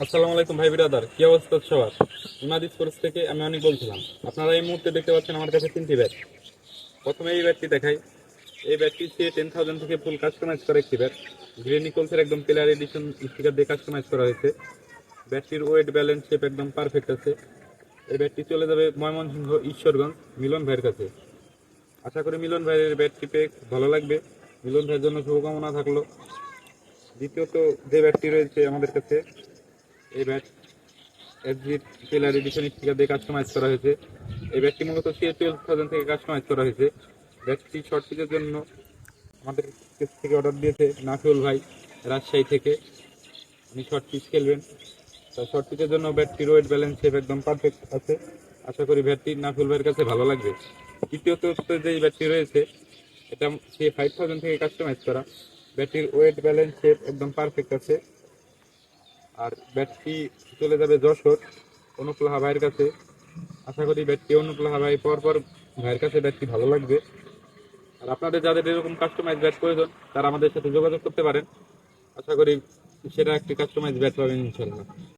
আসসালামু আলাইকুম ভাই বিরাদার, কি অবস্থা সবার? ইমাদ স্পোর্টস থেকে আমি অনেক বলছিলাম। আপনারা এই মুহূর্তে দেখতে পাচ্ছেন আমার কাছে তিনটি ব্যাট। প্রথমে এই ব্যাটটি দেখাই। এই ব্যাটটি সে 10,000 থেকে ফুল কাস্টমাইজ করা একটি ব্যাট। গ্রে নিকলসের একদম প্লেয়ার এডিশন স্টিকার দিয়ে কাস্টমাইজ করা হয়েছে। ব্যাটটির ওয়েট ব্যালেন্স শেপ একদম পারফেক্ট আছে। এই ব্যাটটি চলে যাবে ময়মনসিংহ ঈশ্বরগঞ্জ মিলন ভাইয়ের কাছে। আশা করি মিলন ভাইয়ের ব্যাটটি পেয়ে ভালো লাগবে। মিলন ভাইয়ের জন্য শুভকামনা থাকলো। দ্বিতীয়ত যে ব্যাটটি রয়েছে আমাদের কাছে, এই ব্যাট এফজির টেলার এডিশন স্টিকার দিয়ে কাস্টমাইজ করা হয়েছে। এই ব্যাগটি মূলত CA12,000 থেকে কাস্টমাইজ করা হয়েছে। ব্যাগটি শর্ট পিচের জন্য আমাদের কাছ থেকে অর্ডার দিয়েছে নাফিউল ভাই, রাজশাহী থেকে। উনি শর্ট পিচ খেলবেন। তা শর্ট পিচের জন্য ব্যাটটির ওয়েট ব্যালেন্স শেপ একদম পারফেক্ট আছে। আশা করি ব্যাটটি নাফিউল ভাইয়ের কাছে ভালো লাগবে। তৃতীয়ত যে ব্যাটটি রয়েছে, এটা CA5000 থেকে কাস্টমাইজ করা। ব্যাটটির ওয়েট ব্যালেন্স শেপ একদম পারফেক্ট আছে। আর ব্যাটটি চলে যাবে যশোর অনুপ্লাহা ভাইয়ের কাছে। আশা করি ব্যাটটি অনুপ্লাহা ভাই পর ভাইয়ের কাছে ব্যাটটি ভালো লাগবে। আর আপনাদের যাদের এরকম কাস্টমাইজ ব্যাট প্রয়োজন, তারা আমাদের সাথে যোগাযোগ করতে পারেন। আশা করি সেটা একটি কাস্টমাইজ ব্যাট পাবেন ইনশাল্লাহ।